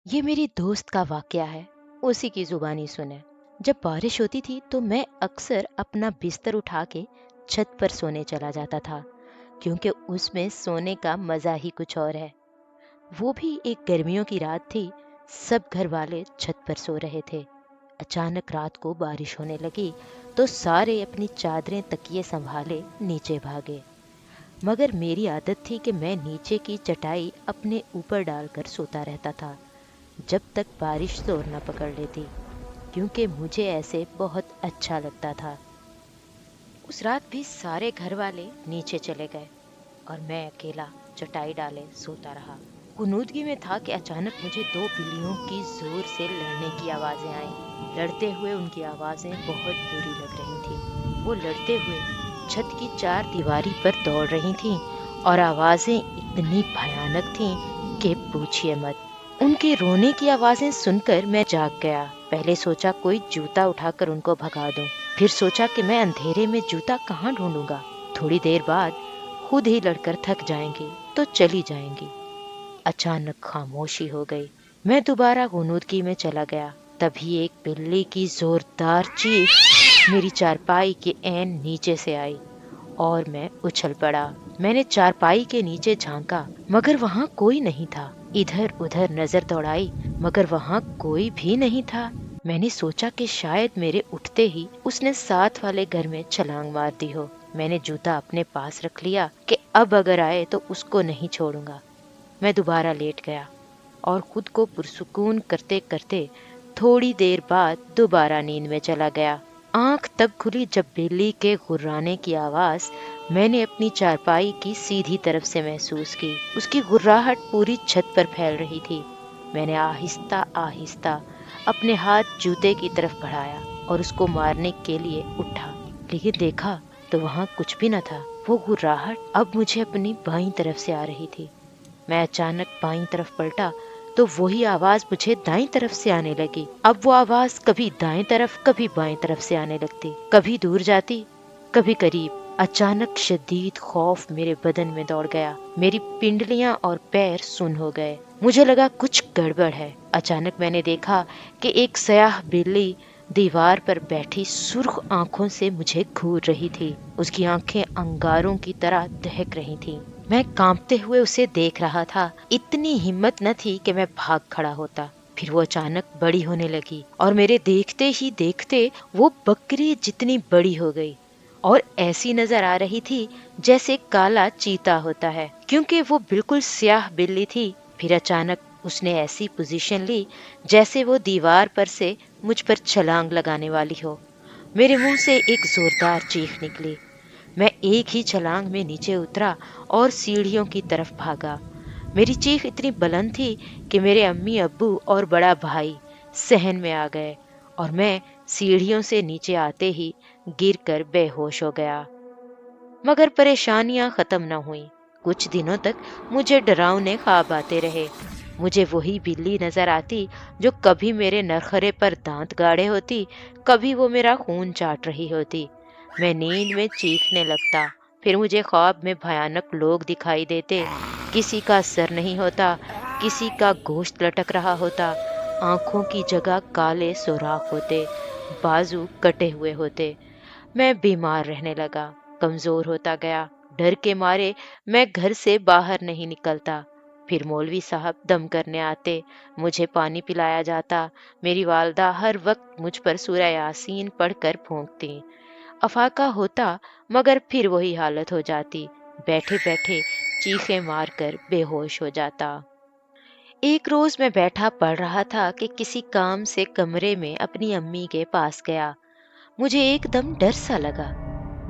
ये मेरी दोस्त का वाकया है, उसी की जुबानी सुने। जब बारिश होती थी तो मैं अक्सर अपना बिस्तर उठा के छत पर सोने चला जाता था, क्योंकि उसमें सोने का मजा ही कुछ और है। वो भी एक गर्मियों की रात थी। सब घर वाले छत पर सो रहे थे। अचानक रात को बारिश होने लगी तो सारे अपनी चादरें तकिए संभाले नीचे भागे। मगर मेरी आदत थी कि मैं नीचे की चटाई अपने ऊपर डालकर सोता रहता था, जब तक बारिश जोर न पकड़ लेती, क्योंकि मुझे ऐसे बहुत अच्छा लगता था। उस रात भी सारे घर वाले नीचे चले गए और मैं अकेला चटाई डाले सोता रहा। कुनूदगी में था कि अचानक मुझे दो बिल्लियों की जोर से लड़ने की आवाजें आईं। लड़ते हुए उनकी आवाजें बहुत बुरी लग रही थी। वो लड़ते हुए छत की चार दीवारी पर दौड़ रही थीं और आवाजें इतनी भयानक थीं कि पूछिए मत। उनके रोने की आवाजें सुनकर मैं जाग गया। पहले सोचा कोई जूता उठाकर उनको भगा दूं, फिर सोचा कि मैं अंधेरे में जूता कहाँ ढूंढूंगा। थोड़ी देर बाद खुद ही लड़कर थक जाएंगी तो चली जाएंगी। अचानक खामोशी हो गई। मैं दोबारा गुनूदगी में चला गया। तभी एक बिल्ली की जोरदार चीख मेरी चारपाई के ऐन नीचे से आई और मैं उछल पड़ा। मैंने चारपाई के नीचे झांका, मगर वहाँ कोई नहीं था। इधर उधर नजर दौड़ाई, मगर वहाँ कोई भी नहीं था। मैंने सोचा कि शायद मेरे उठते ही उसने साथ वाले घर में छलांग मार दी हो। मैंने जूता अपने पास रख लिया कि अब अगर आए तो उसको नहीं छोड़ूंगा। मैं दोबारा लेट गया और खुद को पुरसुकून करते करते थोड़ी देर बाद दोबारा नींद में चला गया। आंख तब खुली जब बिल्ली के गुर्राने की आवाज मैंने अपनी चारपाई की सीधी तरफ से महसूस की। उसकी गुर्राहट पूरी छत पर फैल रही थी। मैंने आहिस्ता आहिस्ता अपने हाथ जूते की तरफ बढ़ाया और उसको मारने के लिए उठा, लेकिन देखा तो वहाँ कुछ भी न था। वो गुर्राहट अब मुझे अपनी बाईं तरफ से आ रही थी। मैं अचानक बाईं तरफ पलटा तो वही आवाज मुझे दाईं तरफ से आने लगी। अब वो आवाज कभी दाएं तरफ कभी बाएं तरफ से आने लगती, कभी दूर जाती कभी करीब। अचानक शदीद खौफ मेरे बदन में दौड़ गया। मेरी पिंडलियां और पैर सुन्न हो गए। मुझे लगा कुछ गड़बड़ है। अचानक मैंने देखा कि एक सयाह बिल्ली दीवार पर बैठी सुर्ख आंखों से मुझे घूर रही थी। उसकी आंखें अंगारों की तरह दहक रही थीं। मैं कांपते हुए उसे देख रहा था। इतनी हिम्मत न थी कि मैं भाग खड़ा होता। फिर वो अचानक बड़ी होने लगी और मेरे देखते ही देखते वो बकरी जितनी बड़ी हो गई और ऐसी नजर आ रही थी जैसे काला चीता होता है, क्योंकि वो बिल्कुल स्याह बिल्ली थी। फिर अचानक उसने ऐसी पोजीशन ली जैसे वो दीवार पर से मुझ पर छलांग लगाने वाली हो। मेरे मुंह से एक जोरदार चीख निकली। मैं एक ही छलांग में नीचे उतरा और सीढ़ियों की तरफ भागा। मेरी चीख इतनी बुलंद थी कि मेरे अम्मी अब्बू और बड़ा भाई सहन में आ गए और मैं सीढ़ियों से नीचे आते ही गिरकर बेहोश हो गया। मगर परेशानियां खत्म न हुई। कुछ दिनों तक मुझे डरावने ख्वाब आते रहे। मुझे वही बिल्ली नजर आती जो कभी मेरे नरखरे पर दांत गाड़े होती, कभी वो मेरा खून चाट रही होती। मैं नींद में चीखने लगता। फिर मुझे ख्वाब में भयानक लोग दिखाई देते। किसी का सर नहीं होता, किसी का गोश्त लटक रहा होता, आंखों की जगह काले सुराख होते, बाजू कटे हुए होते। मैं बीमार रहने लगा, कमजोर होता गया। डर के मारे मैं घर से बाहर नहीं निकलता। फिर मौलवी साहब दम करने आते, मुझे पानी पिलाया जाता। मेरी वालदा हर वक्त मुझ पर सूरह यासीन पढ़कर फूंकती। अफाका होता, मगर फिर वही हालत हो जाती। बैठे बैठे चीखें मारकर बेहोश हो जाता। एक रोज मैं बैठा पढ़ रहा था कि किसी काम से कमरे में अपनी अम्मी के पास गया। मुझे एकदम डर सा लगा।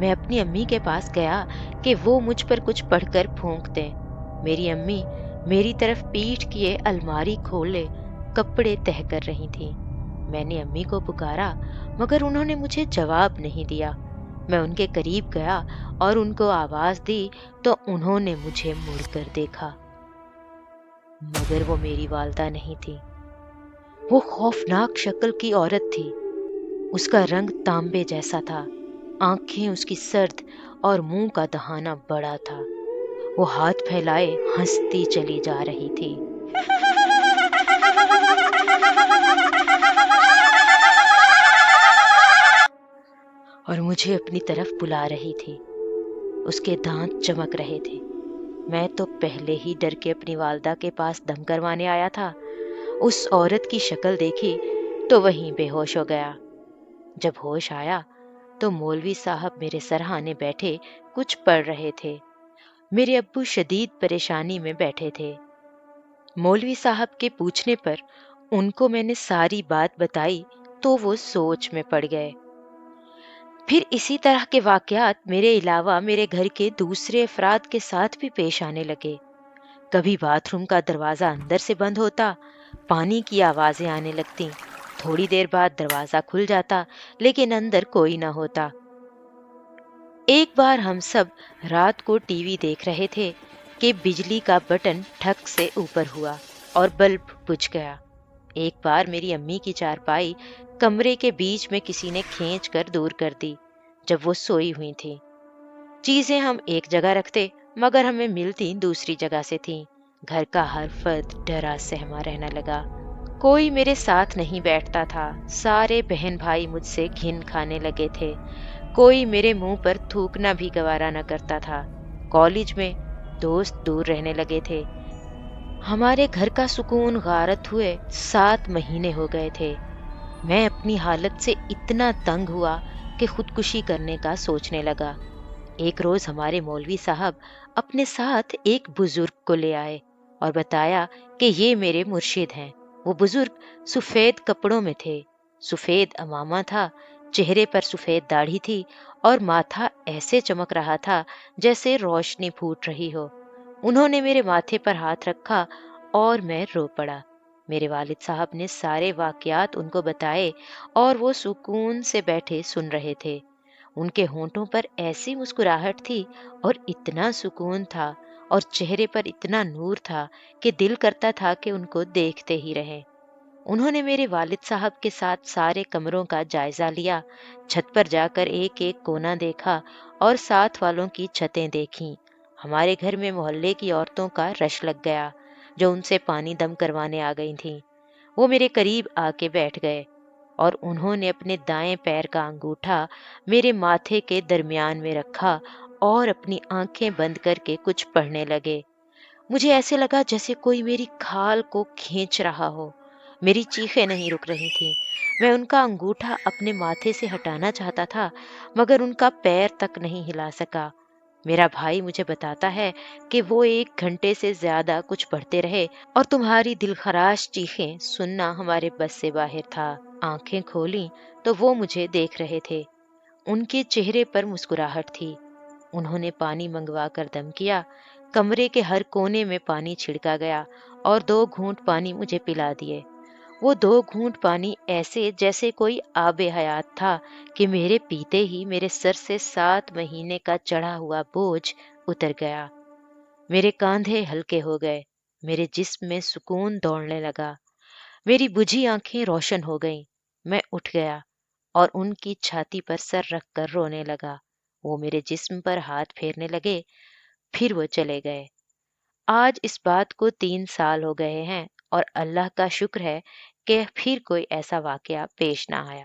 मैं अपनी अम्मी के पास गया कि वो मुझ पर कुछ पढ़कर फूंक दें। मेरी अम्मी मेरी तरफ पीठ किए अलमारी खोले कपड़े तह कर रही थी। मैंने अम्मी को पुकारा, मगर उन्होंने मुझे जवाब नहीं दिया। मैं उनके करीब गया और उनको आवाज दी तो उन्होंने मुझे मुड़कर देखा, मगर वो मेरी वालदा नहीं थी। वो खौफनाक शक्ल की औरत थी। उसका रंग तांबे जैसा था, आंखें उसकी सर्द और मुंह का दहाना बड़ा था। वो हाथ फैलाए हंसती चली जा रही थी। مجھے اپنی طرف بلا رہی تھی۔ اس کے دانت چمک رہے تھے۔ میں تو پہلے ہی ڈر کے اپنی والدہ کے پاس دم کروانے آیا تھا۔ اس عورت کی شکل دیکھی تو وہیں بے ہوش ہو گیا۔ جب ہوش آیا تو مولوی صاحب میرے سرہانے بیٹھے کچھ پڑھ رہے تھے۔ میرے ابو شدید پریشانی میں بیٹھے تھے۔ مولوی صاحب کے پوچھنے پر ان کو میں نے ساری بات بتائی تو وہ سوچ میں پڑ گئے۔ پھر اسی طرح کے واقعات میرے علاوہ میرے گھر کے دوسرے افراد کے ساتھ بھی پیش آنے لگے۔ کبھی باتھ روم کا دروازہ اندر سے بند ہوتا، پانی کی آوازیں آنے لگتیں، تھوڑی دیر بعد دروازہ کھل جاتا لیکن اندر کوئی نہ ہوتا۔ ایک بار ہم سب رات کو ٹی وی دیکھ رہے تھے کہ بجلی کا بٹن ٹھک سے اوپر ہوا اور بلب بجھ گیا۔ ایک بار میری امی کی چارپائی کمرے کے بیچ میں کسی نے کھینچ کر دور کر دی جب وہ سوئی ہوئی تھی۔ چیزیں ہم ایک جگہ رکھتے مگر ہمیں ملتی دوسری جگہ سے تھیں۔ گھر کا ہر فرد ڈرا سہما رہنا لگا۔ کوئی میرے ساتھ نہیں بیٹھتا تھا۔ سارے بہن بھائی مجھ سے گھن کھانے لگے تھے۔ کوئی میرے منہ پر تھوکنا بھی گوارا نہ کرتا تھا۔ کالج میں دوست دور رہنے لگے تھے۔ ہمارے گھر کا سکون غارت ہوئے 7 مہینے ہو گئے تھے۔ میں اپنی حالت سے اتنا تنگ ہوا کہ خودکشی کرنے کا سوچنے لگا۔ ایک روز ہمارے مولوی صاحب اپنے ساتھ ایک بزرگ کو لے آئے اور بتایا کہ یہ میرے مرشد ہیں۔ وہ بزرگ سفید کپڑوں میں تھے، سفید عمامہ تھا، چہرے پر سفید داڑھی تھی اور ماتھا ایسے چمک رہا تھا جیسے روشنی پھوٹ رہی ہو۔ انہوں نے میرے ماتھے پر ہاتھ رکھا اور میں رو پڑا۔ میرے والد صاحب نے سارے واقعات ان کو بتائے اور وہ سکون سے بیٹھے سن رہے تھے۔ ان کے ہونٹوں پر ایسی مسکراہٹ تھی اور اتنا سکون تھا اور چہرے پر اتنا نور تھا کہ دل کرتا تھا کہ ان کو دیکھتے ہی رہیں۔ انہوں نے میرے والد صاحب کے ساتھ سارے کمروں کا جائزہ لیا، چھت پر جا کر ایک ایک کونا دیکھا اور ساتھ والوں کی چھتیں دیکھیں۔ ہمارے گھر میں محلے کی عورتوں کا رش لگ گیا جو ان سے پانی دم کروانے آ گئی تھیں۔ وہ میرے قریب آ کے بیٹھ گئے اور انہوں نے اپنے دائیں پیر کا انگوٹھا میرے ماتھے کے درمیان میں رکھا اور اپنی آنکھیں بند کر کے کچھ پڑھنے لگے۔ مجھے ایسے لگا جیسے کوئی میری کھال کو کھینچ رہا ہو۔ میری چیخیں نہیں رک رہی تھیں۔ میں ان کا انگوٹھا اپنے ماتھے سے ہٹانا چاہتا تھا مگر ان کا پیر تک نہیں ہلا سکا۔ میرا بھائی مجھے بتاتا ہے کہ وہ 1 گھنٹے سے زیادہ کچھ پڑھتے رہے اور تمہاری دلخراش چیخیں سننا ہمارے بس سے باہر تھا۔ آنکھیں کھولیں تو وہ مجھے دیکھ رہے تھے۔ ان کے چہرے پر مسکراہٹ تھی۔ انہوں نے پانی منگوا کر دم کیا۔ کمرے کے ہر کونے میں پانی چھڑکا گیا اور 2 گھونٹ پانی مجھے پلا دیے۔ وہ 2 گھونٹ پانی ایسے جیسے کوئی آب حیات تھا کہ میرے پیتے ہی میرے سر سے 7 مہینے کا چڑھا ہوا بوجھ اتر گیا۔ میرے کاندھے ہلکے ہو گئے، میرے جسم میں سکون دوڑنے لگا، میری بجھی آنکھیں روشن ہو گئیں۔ میں اٹھ گیا اور ان کی چھاتی پر سر رکھ کر رونے لگا۔ وہ میرے جسم پر ہاتھ پھیرنے لگے، پھر وہ چلے گئے۔ آج اس بات کو 3 سال ہو گئے ہیں اور اللہ کا شکر ہے کہ پھر کوئی ایسا واقعہ پیش نہ آیا۔